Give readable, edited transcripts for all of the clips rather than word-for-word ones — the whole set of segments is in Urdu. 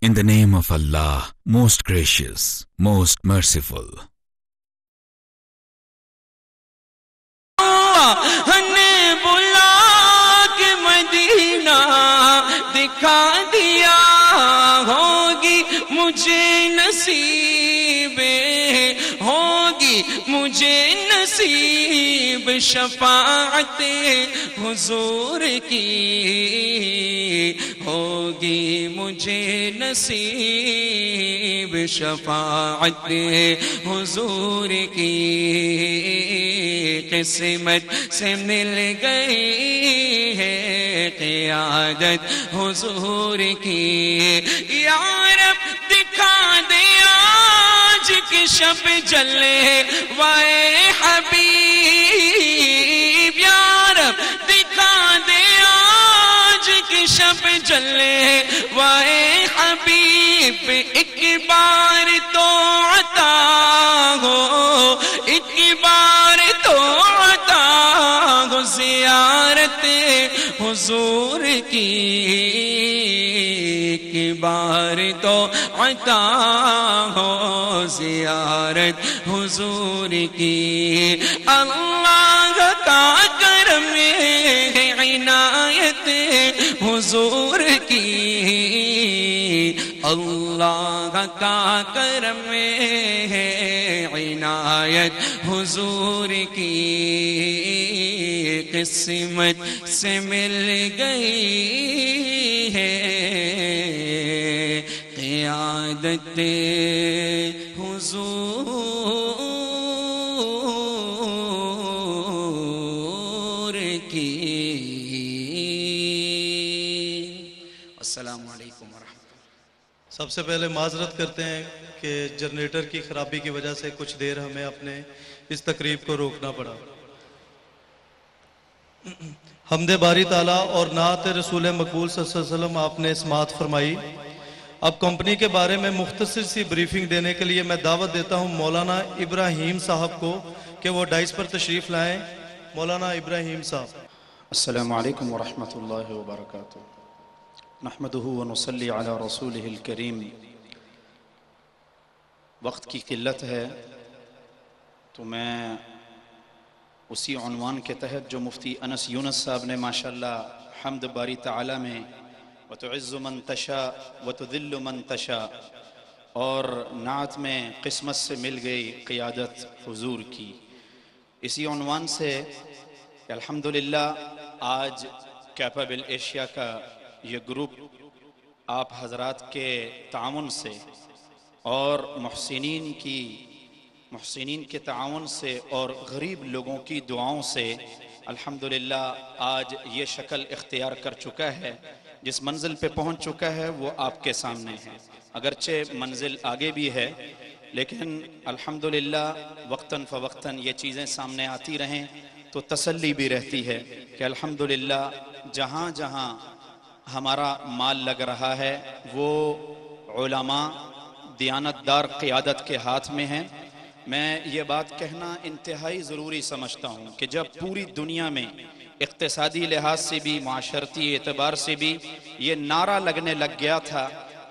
In the name of Allah, most gracious, most merciful. نے بلا کے مدینہ دکھا دیا ہوگی مجھے نصیب ہوگی مجھے نصیب شفاعت حضور کی ہوگی مجھے نصیب شفاعت حضور کی قسمت سے مل گئی ہے قیادت حضور کی یا رب دکھا دے آج کی شب جلے وائے حبیب یا رب دکھا دے آج کی شب جلے وائے حبیب ایک بار تو عطا ہو ایک بار تو عطا ہو زیارت حضور کی ایک بار تو عطا ہو زیارت حضور کی اللہ کا کرم ہے عنایت حضور کی اللہ کا کرم ہے عنایت حضور کی قسمت سے مل گئی ہے قیادت حضور کی۔ السلام علیکم ورحمۃ اللہ۔ سب سے پہلے معذرت کرتے ہیں کہ جنریٹر کی خرابی کی وجہ سے کچھ دیر ہمیں اپنے اس تقریب کو روکنا پڑا۔ حمد باری تعالیٰ اور نعت رسول مقبول صلی اللہ علیہ وسلم آپ نے سماعت فرمائی۔ اب کمپنی کے بارے میں مختصر سی بریفنگ دینے کے لیے میں دعوت دیتا ہوں مولانا ابراہیم صاحب کو کہ وہ ڈائس پر تشریف لائیں۔ مولانا ابراہیم صاحب۔ السلام علیکم ورحمۃ اللہ وبرکاتہ۔ نحمدہ ونصلی علی رسولہ الکریم۔ وقت کی قلت ہے تو میں اسی عنوان کے تحت جو مفتی انس یونس صاحب نے ماشاءاللہ حمد باری تعالی میں وتعز من تشاء وتذل من تشاء اور نعت میں قسمت سے مل گئی قیادت حضور کی، اسی عنوان سے الحمدللہ آج کیپابل ایشیا کا یہ گروپ آپ حضرات کے تعاون سے اور محسنین کے تعاون سے اور غریب لوگوں کی دعاؤں سے الحمدللہ آج یہ شکل اختیار کر چکا ہے، جس منزل پہ پہنچ چکا ہے وہ آپ کے سامنے ہے۔ اگرچہ منزل آگے بھی ہے لیکن الحمدللہ وقتاً فوقتاً یہ چیزیں سامنے آتی رہیں تو تسلی بھی رہتی ہے کہ الحمدللہ جہاں جہاں ہمارا مال لگ رہا ہے وہ علماء دیانتدار قیادت کے ہاتھ میں ہیں۔ میں یہ بات کہنا انتہائی ضروری سمجھتا ہوں کہ جب پوری دنیا میں اقتصادی لحاظ سے بھی معاشرتی اعتبار سے بھی یہ نعرہ لگنے لگ گیا تھا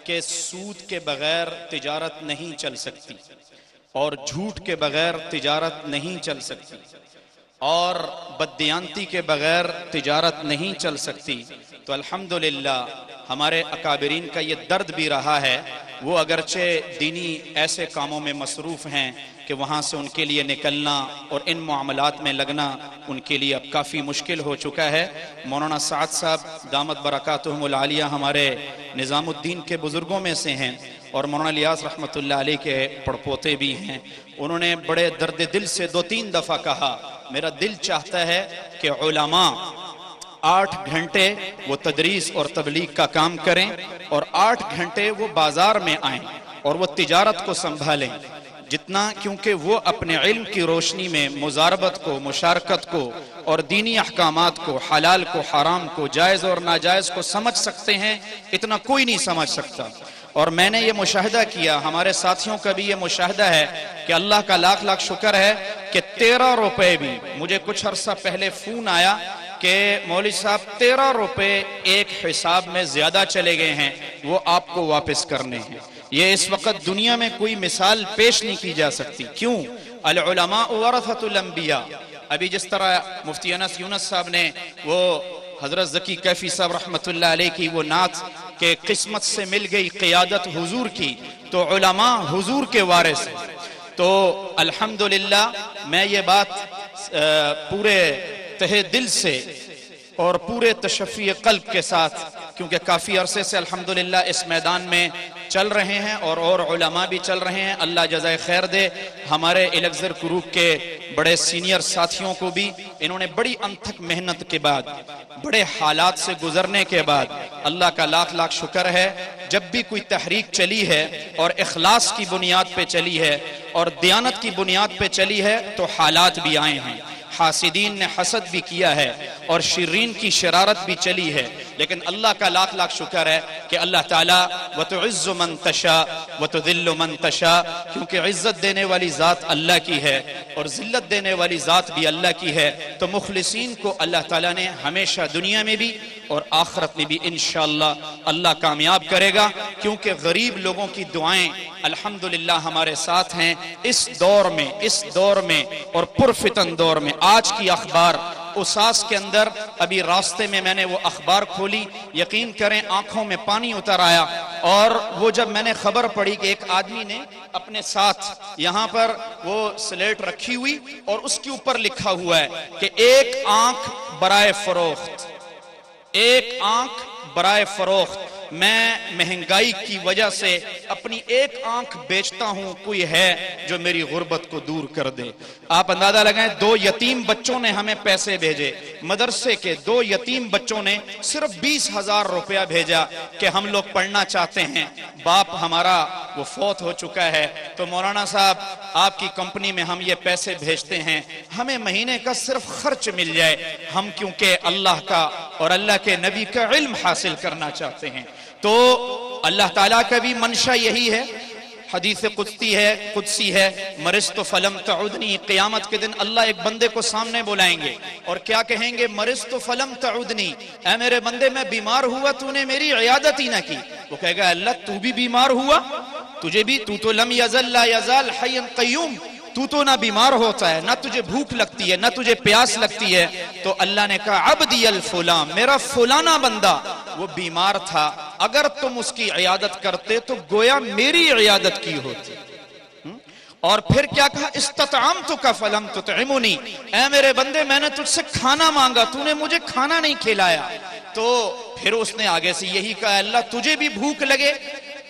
کہ سود کے بغیر تجارت نہیں چل سکتی اور جھوٹ کے بغیر تجارت نہیں چل سکتی اور بددیانتی کے بغیر تجارت نہیں چل سکتی، تو الحمدللہ ہمارے اکابرین کا یہ درد بھی رہا ہے۔ وہ اگرچہ دینی ایسے کاموں میں مصروف ہیں کہ وہاں سے ان کے لیے نکلنا اور ان معاملات میں لگنا ان کے لیے اب کافی مشکل ہو چکا ہے۔ مولانا سعد صاحب دامت برکاتہم العالیہ ہمارے نظام الدین کے بزرگوں میں سے ہیں اور مولانا الیاس رحمۃ اللہ علیہ کے پڑپوتے بھی ہیں۔ انہوں نے بڑے درد دل سے 2-3 دفعہ کہا میرا دل چاہتا ہے کہ علماء 8 گھنٹے وہ تدریس اور تبلیغ کا کام کریں اور 8 گھنٹے وہ بازار میں آئیں اور وہ تجارت کو سنبھالیں، جتنا کیونکہ وہ اپنے علم کی روشنی میں مزاربت کو، مشارکت کو اور دینی احکامات کو، حلال کو، حرام کو، جائز اور ناجائز کو سمجھ سکتے ہیں، اتنا کوئی نہیں سمجھ سکتا۔ اور میں نے یہ مشاہدہ کیا، ہمارے ساتھیوں کا بھی یہ مشاہدہ ہے کہ اللہ کا لاکھ لاکھ شکر ہے کہ 13 روپے بھی، مجھے کچھ عرصہ پہلے فون آیا کہ مولوی صاحب 13 روپے ایک حساب میں زیادہ چلے گئے ہیں، وہ آپ کو واپس کرنے ہیں۔ یہ اس وقت دنیا میں کوئی مثال پیش نہیں کی جا سکتی۔ کیوں؟ العلماء ورثۃ الانبیاء۔ ابھی جس طرح مفتی انس یونس صاحب نے وہ حضرت ذکی کیفی صاحب رحمت اللہ علیہ کی وہ نعت کہ قسمت سے مل گئی قیادت حضور کی، تو علماء حضور کے وارث ہیں۔ تو الحمدللہ میں یہ بات پورے تہہ دل سے اور پورے تشفی قلب کے ساتھ، کیونکہ کافی عرصے سے الحمدللہ اس میدان میں چل رہے ہیں اور علماء بھی چل رہے ہیں، اللہ جزائے خیر دے۔ ہمارے الیگزر گروپ کے بڑے سینئر ساتھیوں کو بھی انہوں نے بڑی انتھک محنت کے بعد، بڑے حالات سے گزرنے کے بعد، اللہ کا لاکھ لاکھ شکر ہے، جب بھی کوئی تحریک چلی ہے اور اخلاص کی بنیاد پہ چلی ہے اور دیانت کی بنیاد پہ چلی ہے تو حالات بھی آئے ہیں۔ حاسدین نے حسد بھی کیا ہے اور شرین کی شرارت بھی چلی ہے، لیکن اللہ کا لاکھ لاکھ شکر ہے کہ اللہ تعالیٰ وَتُعِزُّ مَن تَشَاءُ وَتُذِلُّ مَن تَشَاءُ، کیونکہ عزت دینے والی ذات اللہ کی ہے اور ذلت دینے والی ذات بھی اللہ کی ہے۔ تو مخلصین کو اللہ تعالیٰ نے ہمیشہ دنیا میں بھی اور آخرت میں بھی انشاءاللہ اللہ کامیاب کرے گا، کیونکہ غریب لوگوں کی دعائیں الحمدللہ ہمارے ساتھ ہیں اس دور میں اور پرفتن دور میں۔ آج کی اخبار اساس کے اندر، ابھی راستے میں میں نے وہ اخبار کھولی، یقین کریں آنکھوں میں پانی اتر آیا، اور وہ جب میں نے خبر پڑھی کہ ایک آدمی نے اپنے ساتھ یہاں پر وہ سلیٹ رکھی ہوئی اور اس کے اوپر لکھا ہوا ہے کہ ایک آنکھ برائے فروخت، ایک آنکھ برائے فروخت، میں مہنگائی کی وجہ سے اپنی ایک آنکھ بیچتا ہوں، کوئی ہے جو میری غربت کو دور کر دے۔ آپ اندازہ لگائیں، 2 یتیم بچوں نے ہمیں پیسے بھیجے، مدرسے کے 2 یتیم بچوں نے صرف 20,000 روپیہ بھیجا کہ ہم لوگ پڑھنا چاہتے ہیں، باپ ہمارا وہ فوت ہو چکا ہے، تو مولانا صاحب آپ کی کمپنی میں ہم یہ پیسے بھیجتے ہیں، ہمیں مہینے کا صرف خرچ مل جائے، ہم کیونکہ اللہ کا اور اللہ کے نبی کا علم حاصل کرنا چاہتے ہیں۔ تو اللہ تعالیٰ کا بھی منشا یہی ہے، حدیث قدسی ہے، مرضت فلم تعودنی، قیامت کے دن اللہ ایک بندے کو سامنے بلائیں گے اور کیا کہیں گے؟ مرضت فلم تعودنی، اے میرے بندے میں بیمار ہوا، تو نے میری عیادت ہی نہ کی۔ وہ کہے گا اللہ تو بھی بیمار ہوا، تجھے بھی، تو تو لم یزل لا یزال حی قیوم، تو نہ بیمار ہوتا ہے، نہ تجھے بھوک لگتی ہے، نہ تجھے پیاس لگتی ہے۔ تو اللہ نے کہا عبدی الفلان، میرا فلانا بندہ وہ بیمار تھا، اگر تم اس کی عیادت کرتے تو گویا میری عیادت کی ہوتی۔ اور پھر کیا کہا؟ استطعمتک فلم تطعمنی، اے میرے بندے میں نے تجھ سے کھانا مانگا، تو نے مجھے کھانا نہیں کھلایا۔ تو پھر اس نے آگے سے یہی کہا اللہ تجھے بھی بھوک لگے؟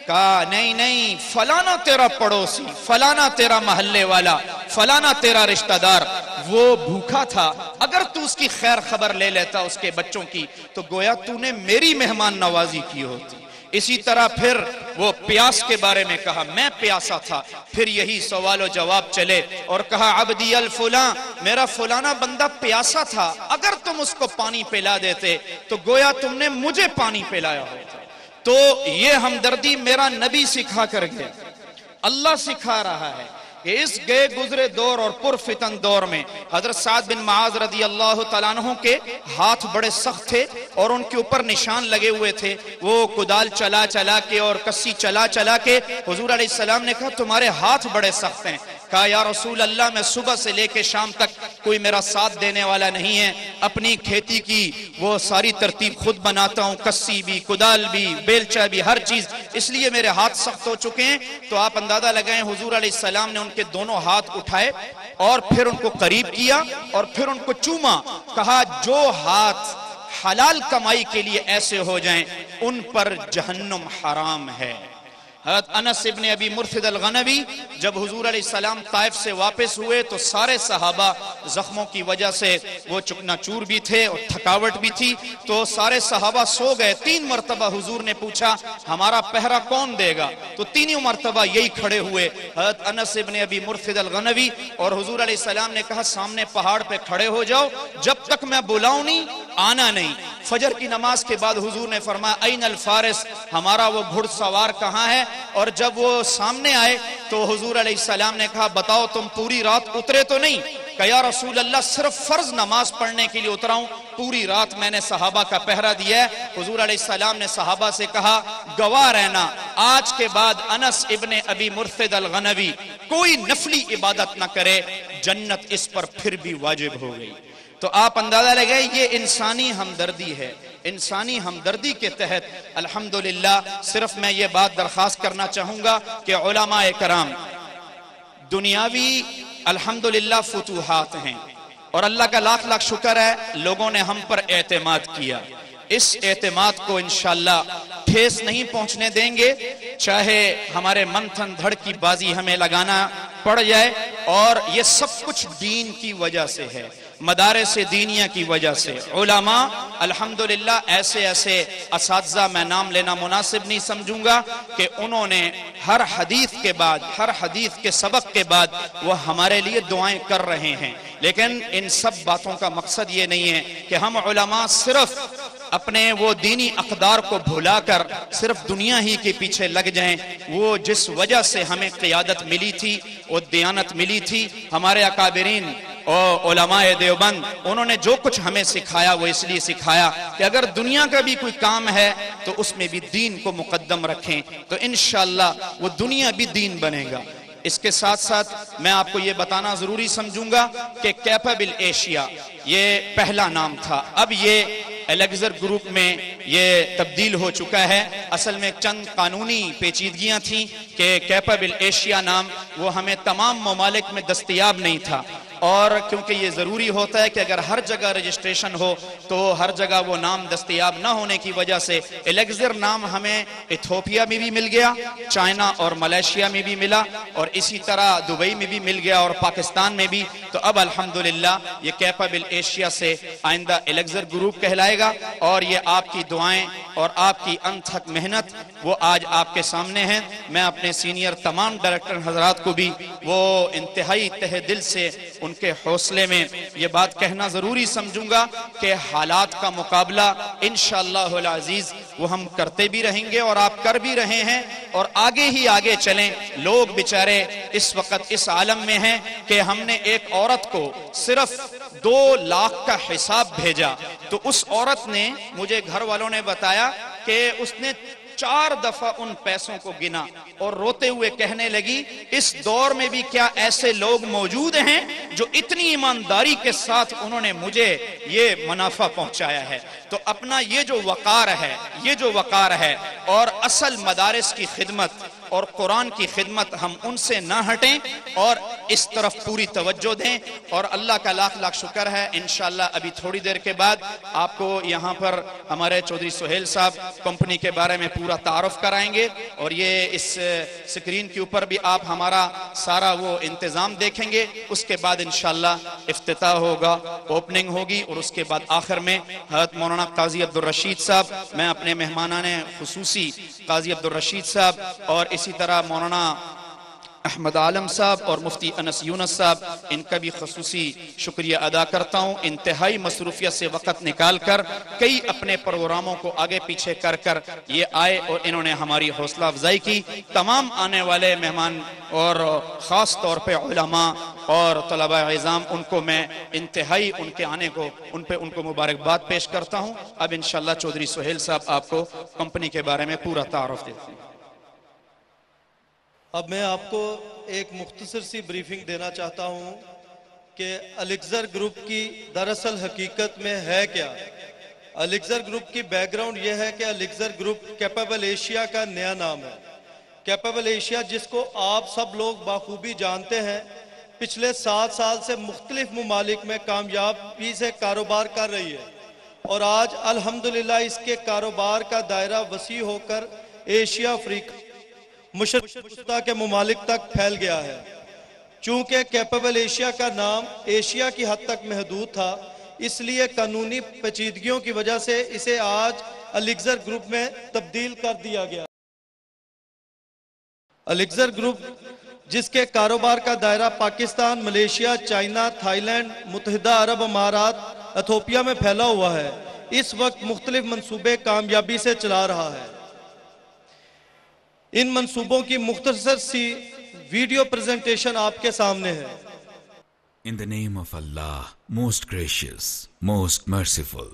کہا نہیں، فلانا تیرا پڑوسی، فلانا تیرا محلے والا، فلانا تیرا رشتہ دار وہ بھوکا تھا، اگر تو اس کی خیر خبر لے لیتا اس کے بچوں کی تو گویا تو نے میری مہمان نوازی کی ہوتی۔ اسی طرح پھر وہ پیاس کے بارے میں کہا میں پیاسا تھا، پھر یہی سوال و جواب چلے اور کہا عبدی الفلاں، میرا فلانا بندہ پیاسا تھا، اگر تم اس کو پانی پلا دیتے تو گویا تم نے مجھے پانی پلایا ہوتا۔ تو یہ ہمدردی میرا نبی سکھا کر گیا، اللہ سکھا رہا ہے کہ اس گئے گزرے دور اور پرفتن دور میں حضرت سعد بن معاذ رضی اللہ تعالیٰ عنہ کے ہاتھ بڑے سخت تھے اور ان کے اوپر نشان لگے ہوئے تھے، وہ کدال چلا چلا کے اور کسی چلا چلا کے حضور علیہ السلام نے کہا تمہارے ہاتھ بڑے سخت ہیں۔ کہا یا رسول اللہ میں صبح سے لے کے شام تک کوئی میرا ساتھ دینے والا نہیں ہے، اپنی کھیتی کی وہ ساری ترتیب خود بناتا ہوں، کسی بھی، کدال بھی، بیلچہ بھی، ہر چیز، اس لیے میرے ہاتھ سخت ہو چکے ہیں۔ تو آپ اندازہ لگائیں حضور علیہ السلام نے ان کے دونوں ہاتھ اٹھائے اور پھر ان کو قریب کیا اور پھر ان کو چوما، کہا جو ہاتھ حلال کمائی کے لیے ایسے ہو جائیں ان پر جہنم حرام ہے۔ حضرت انس ابن ابی مرثد الغنوی جب حضور علیہ السلام طائف سے واپس ہوئے تو سارے صحابہ زخموں کی وجہ سے وہ چکنا چور بھی تھے اور تھکاوٹ بھی تھی، تو سارے صحابہ سو گئے۔ 3 مرتبہ حضور نے پوچھا ہمارا پہرا کون دے گا، تو 3 مرتبہ یہی کھڑے ہوئے حضرت انس ابن ابی مرثد الغنوی، اور حضور علیہ السلام نے کہا سامنے پہاڑ پہ کھڑے ہو جاؤ، جب تک میں بلاؤں نہیں آنا نہیں۔ فجر کی نماز کے بعد حضور نے فرمایا این الفارس، ہمارا وہ گھڑ سوار کہاں ہے؟ اور جب وہ سامنے آئے تو حضور علیہ السلام نے کہا بتاؤ تم پوری رات اترے تو نہیں؟ کہ یا رسول اللہ صرف فرض نماز پڑھنے کے لیے اترا ہوں، پوری رات میں نے صحابہ کا پہرا دیا ہے۔ حضور علیہ السلام نے صحابہ سے کہا گواہ رہنا، آج کے بعد انس ابن ابی مرثد الغنوی کوئی نفلی عبادت نہ کرے، جنت اس پر پھر بھی واجب ہو گئی۔ تو آپ اندازہ لگائیں یہ انسانی ہمدردی ہے۔ انسانی ہمدردی کے تحت الحمدللہ صرف میں یہ بات درخواست کرنا چاہوں گا کہ علماء کرام دنیاوی الحمدللہ فتوحات ہیں، اور اللہ کا لاکھ لاکھ شکر ہے لوگوں نے ہم پر اعتماد کیا۔ اس اعتماد کو انشاءاللہ ٹھیس نہیں پہنچنے دیں گے، چاہے ہمارے منتھن دھڑ کی بازی ہمیں لگانا پڑ جائے، اور یہ سب کچھ دین کی وجہ سے ہے، مدارس دینیہ کی وجہ سے۔ علماء الحمدللہ ایسے ایسے اساتذہ میں نام لینا مناسب نہیں سمجھوں گا کہ انہوں نے ہر حدیث کے بعد، ہر حدیث کے سبق کے بعد وہ ہمارے لیے دعائیں کر رہے ہیں، لیکن ان سب باتوں کا مقصد یہ نہیں ہے کہ ہم علماء صرف اپنے وہ دینی اقدار کو بھلا کر صرف دنیا ہی کے پیچھے لگ جائیں۔ وہ جس وجہ سے ہمیں قیادت ملی تھی، وہ دیانت ملی تھی، ہمارے اکابرین اور علماء دیوبند انہوں نے جو کچھ ہمیں سکھایا وہ اس لیے سکھایا کہ اگر دنیا کا بھی کوئی کام ہے تو اس میں بھی دین کو مقدم رکھیں، تو انشاءاللہ وہ دنیا بھی دین بنے گا۔ اس کے ساتھ ساتھ میں آپ کو یہ بتانا ضروری سمجھوں گا کہ کیپیبل ایشیا یہ پہلا نام تھا، اب یہ الیگزر گروپ میں یہ تبدیل ہو چکا ہے۔ اصل میں چند قانونی پیچیدگیاں تھیں کہ کیپیبل ایشیا نام وہ ہمیں تمام ممالک میں دستیاب نہیں تھا، اور کیونکہ یہ ضروری ہوتا ہے کہ اگر ہر جگہ رجسٹریشن ہو تو ہر جگہ وہ نام دستیاب نہ ہونے کی وجہ سے الیگزر نام ہمیں ایتھوپیا میں بھی مل گیا، چائنا اور ملیشیا میں بھی ملا، اور اسی طرح دبئی میں بھی مل گیا اور پاکستان میں بھی۔ تو اب الحمدللہ یہ کیپیبل ایشیا سے آئندہ الیگزر گروپ کہلائے گا، اور یہ آپ کی دعائیں اور آپ کی انتھک محنت وہ آج آپ کے سامنے ہیں۔ میں اپنے سینئر تمام ڈائریکٹر حضرات کو بھی وہ انتہائی تہ دل سے ان کے حوصلے میں یہ بات کہنا ضروری سمجھوں گا کہ حالات کا مقابلہ انشاءاللہ العزیز وہ ہم کرتے بھی رہیں گے، اور آپ کر بھی رہے ہیں، اور آگے ہی آگے چلیں۔ لوگ بیچارے اس وقت اس عالم میں ہیں کہ ہم نے ایک عورت کو صرف 2 لاکھ کا حساب بھیجا، تو اس عورت نے مجھے گھر والوں نے بتایا کہ اس نے 4 دفعہ ان پیسوں کو گنا اور روتے ہوئے کہنے لگی اس دور میں بھی کیا ایسے لوگ موجود ہیں جو اتنی ایمانداری کے ساتھ انہوں نے مجھے یہ منافع پہنچایا ہے۔ تو اپنا یہ جو وقار ہے اور اصل مدارس کی خدمت اور قرآن کی خدمت ہم ان سے نہ ہٹیں اور اس طرف پوری توجہ دیں، اور اللہ کا لاکھ لاکھ شکر ہے انشاءاللہ ابھی تھوڑی دیر کے بعد آپ کو یہاں پر ہمارے چودھری سہیل صاحب کمپنی کے بارے میں پورا تعارف کرائیں گے، اور یہ اس سکرین کے اوپر بھی آپ ہمارا سارا وہ انتظام دیکھیں گے۔ اس کے بعد انشاءاللہ افتتاح ہوگا، اوپننگ ہوگی، اور اس کے بعد آخر میں حضرت مولانا قاضی عبدالرشید صاحب، میں اپنے مہمانان خصوصی قاضی عبدالرشید صاحب اور اسی طرح مولانا احمد عالم صاحب اور مفتی انس یونس صاحب، ان کا بھی خصوصی شکریہ ادا کرتا ہوں۔ انتہائی مصروفیت سے وقت نکال کر کئی اپنے پروگراموں کو آگے پیچھے کر کر یہ آئے اور انہوں نے ہماری حوصلہ افزائی کی۔ تمام آنے والے مہمان اور خاص طور پہ علماء اور طلباء عظام، ان کو میں انتہائی ان کے آنے کو ان کو مبارکباد پیش کرتا ہوں۔ اب انشاءاللہ چودھری سہیل صاحب آپ کو کمپنی کے بارے میں پورا تعارف دیتے ہیں۔ اب میں آپ کو ایک مختصر سی بریفنگ دینا چاہتا ہوں کہ الیگزر گروپ کی دراصل حقیقت میں ہے کیا۔ الیگزر گروپ کی بیک گراؤنڈ یہ ہے کہ الیگزر گروپ کیپیبل ایشیا کا نیا نام ہے۔ کیپیبل ایشیا جس کو آپ سب لوگ بخوبی جانتے ہیں، پچھلے 7 سال سے مختلف ممالک میں کامیابی سے کاروبار کر رہی ہے، اور آج الحمدللہ اس کے کاروبار کا دائرہ وسیع ہو کر ایشیا، افریقہ، مشرق وسطیٰ کے ممالک تک پھیل گیا ہے۔ چونکہ کیپیبل ایشیا کا نام ایشیا کی حد تک محدود تھا، اس لیے قانونی پیچیدگیوں کی وجہ سے اسے آج الیگزر گروپ میں تبدیل کر دیا گیا۔ الیگزر گروپ جس کے کاروبار کا دائرہ Pakistan, Malaysia, China, Thailand, متحدہ عرب امارات، ایتھوپیا میں پھیلا ہوا ہے، اس وقت مختلف منصوبے کامیابی سے چلا رہا ہے۔ ان منصوبوں کی مختصر سی ویڈیو پریزنٹیشن آپ کے سامنے ہے۔ In the name of Allah, most gracious, most merciful.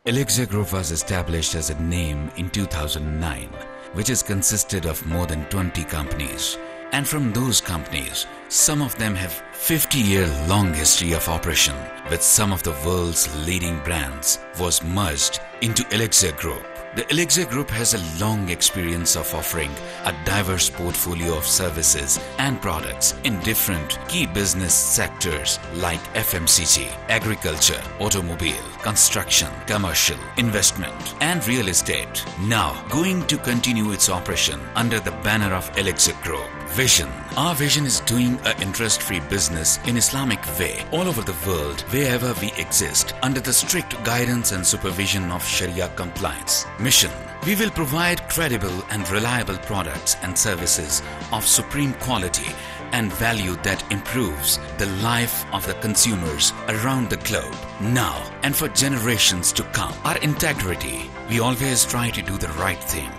Elixir Group was established as a name in 2009, which is consisted of more than 20 companies. And from those companies, some of them have 50-year-long history of operation with some of the world's leading brands was merged into Elixir Group. The Elixir Group has a long experience of offering a diverse portfolio of services and products in different key business sectors like FMCG, agriculture, automobile, construction, commercial, investment, and real estate. Now going to continue its operation under the banner of Elixir Group. Vision. Our vision is doing an interest-free business in Islamic way all over the world wherever we exist under the strict guidance and supervision of Sharia compliance. Mission. We will provide credible and reliable products and services of supreme quality and value that improves the life of the consumers around the globe, now and for generations to come. Our integrity. We always try to do the right thing.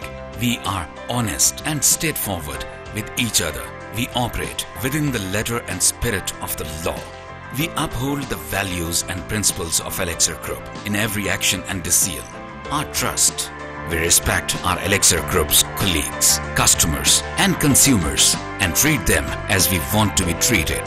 We are honest and straightforward with each other. We operate within the letter and spirit of the law. We uphold the values and principles of Elixir Group in every action and decision. Our trust. We respect our Elixir Group's colleagues, customers and consumers and treat them as we want to be treated.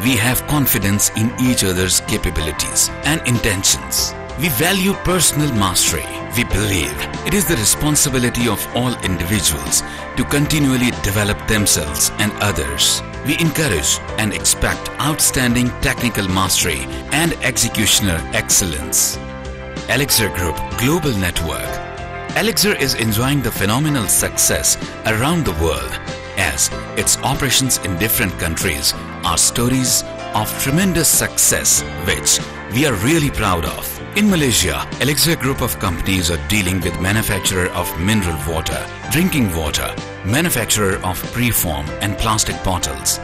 We have confidence in each other's capabilities and intentions. We value personal mastery. We believe it is the responsibility of all individuals to continually develop themselves and others. We encourage and expect outstanding technical mastery and executioner excellence. Elixir Group Global Network. Elixir is enjoying the phenomenal success around the world as its operations in different countries are stories of tremendous success which we are really proud of. In Malaysia, Elixir Group of companies are dealing with manufacturer of mineral water, drinking water, manufacturer of preform and plastic bottles,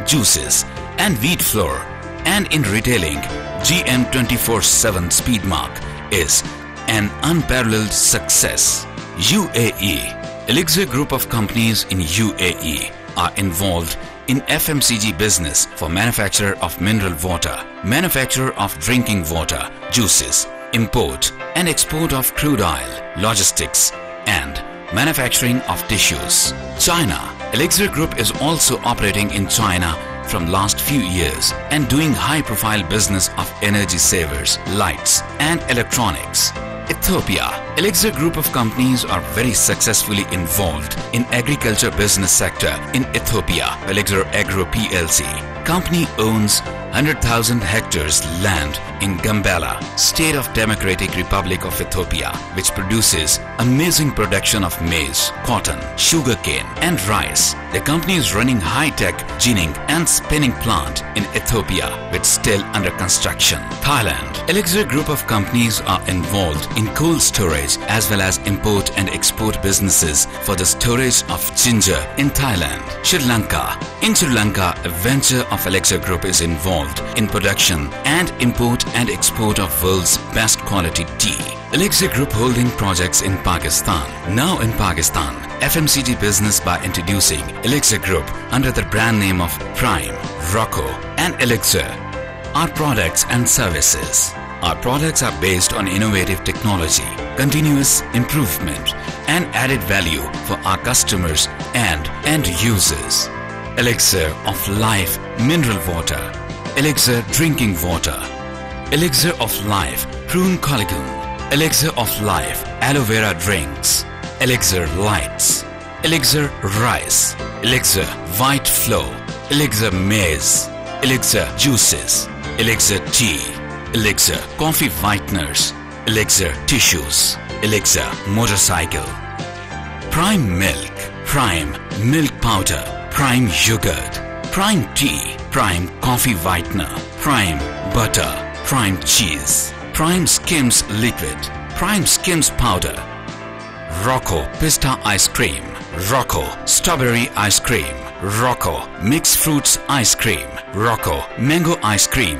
juices and wheat flour, and in retailing, GM 24/7 Speedmark is an unparalleled success. UAE. Elixir Group of companies in UAE are involved in FMCG business for manufacture of mineral water, manufacture of drinking water, juices, import and export of crude oil, logistics and manufacturing of tissues. China. Elixir Group is also operating in China from last few years and doing high-profile business of energy savers, lights and electronics. Ethiopia. Elixir Group of companies are very successfully involved in agriculture business sector in Ethiopia. Elixir Agro PLC. Company owns 100,000 hectares land in Gambela, State of Democratic Republic of Ethiopia, which produces amazing production of maize, cotton, sugarcane and rice. The company is running high-tech ginning and spinning plant in Ethiopia, which is still under construction. Thailand. Elixir Group of companies are involved in cold storage as well as import and export businesses for the storage of ginger in Thailand. Sri Lanka. In Sri Lanka, a venture of Elixir Group is involved in production and import and export of world's best quality tea. Elixir Group holding projects in Pakistan. Now in Pakistan, FMCG business by introducing Elixir Group under the brand name of Prime, Rocco and Elixir. Our products and services. Our products are based on innovative technology, continuous improvement and added value for our customers and end users. Elixir of Life Mineral Water, Elixir Drinking Water, Elixir of Life Prune Collagen, Elixir of Life Aloe Vera Drinks, Elixir Lights, Elixir Rice, Elixir White Flow, Elixir Maize, Elixir Juices, Elixir Tea, Elixir Coffee Whiteners, Elixir Tissues, Elixir Motorcycle. Prime Milk, Prime Milk Powder, Prime Yogurt, Prime Tea, Prime Coffee Whitener, Prime Butter, Prime Cheese, Prime Skims Liquid, Prime Skims Powder, Rocco Pista Ice Cream, Rocco Strawberry Ice Cream, Rocco Mixed Fruits Ice Cream, Rocco Mango Ice Cream.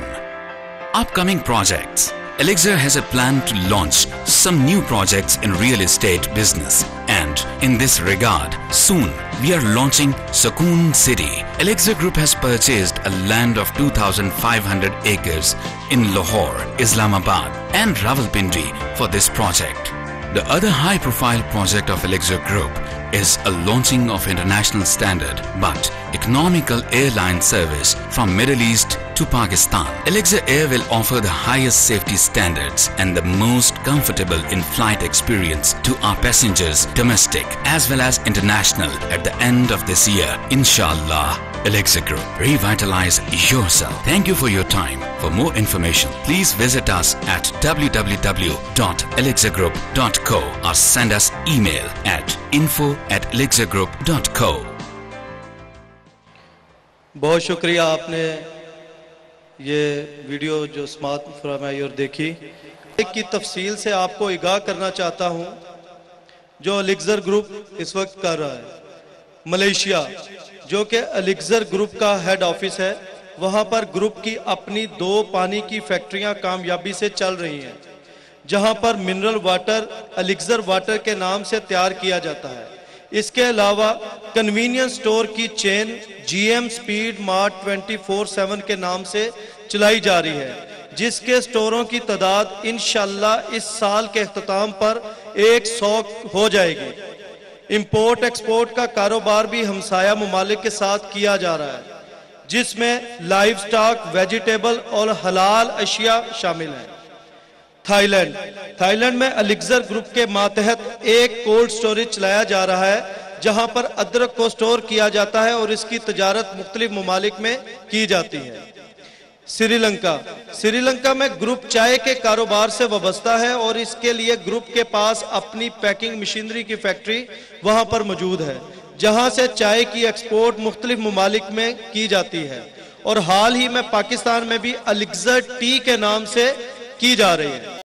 Upcoming projects. Elixir has a plan to launch some new projects in real estate business, and in this regard, soon we are launching Sukoon City. Elixir Group has purchased a land of 2,500 acres in Lahore, Islamabad and Rawalpindi for this project. The other high-profile project of Elixir Group is a launching of international standard but economical airline service from Middle East to Pakistan. Elixir Air will offer the highest safety standards and the most comfortable in-flight experience to our passengers, domestic as well as international, at the end of this year, inshallah. Elixir Group, revitalize yourself. Thank you for your time. For more information, please visit us at www.elixirgroup.co or send us email at info@elixirgroup.co. بہت شکریہ آپ نے یہ ویڈیو جو سماعت فرمائی اور دیکھی. ایک کی تفصیل سے آپ کو آگاہ کرنا چاہتا ہوں جو الیگزر گروپ اس وقت کر رہا ہے. ملیشیا جو کہ الیگزر گروپ کا ہیڈ آفس ہے، وہاں پر گروپ کی اپنی 2 پانی کی فیکٹریاں کامیابی سے چل رہی ہیں، جہاں پر منرل واٹر الیگزر واٹر کے نام سے تیار کیا جاتا ہے. اس کے علاوہ کنوینئنس سٹور کی چین جی ایم سپیڈ مارٹ 24/7 کے نام سے چلائی جا رہی ہے، جس کے سٹوروں کی تعداد انشاءاللہ اس سال کے اختتام پر 100 ہو جائے گی. امپورٹ ایکسپورٹ کا کاروبار بھی ہمسایہ ممالک کے ساتھ کیا جا رہا ہے، جس میں لائیو سٹاک، ویجیٹیبل اور حلال اشیاء شامل ہیں. تھائی لینڈ میں الیگزر گروپ کے ماتحت ایک کولڈ سٹوریج چلایا جا رہا ہے، جہاں پر ادرک کو سٹور کیا جاتا ہے اور اس کی تجارت مختلف ممالک میں کی جاتی ہے. سری لنکا میں گروپ چائے کے کاروبار سے وابستہ ہے اور اس کے لیے گروپ کے پاس اپنی پیکنگ مشینری کی فیکٹری وہاں پر موجود ہے، جہاں سے چائے کی ایکسپورٹ مختلف ممالک میں کی جاتی ہے اور حال ہی میں پاکستان میں بھی الیگزر ٹی کے نام سے کی جا رہی ہے.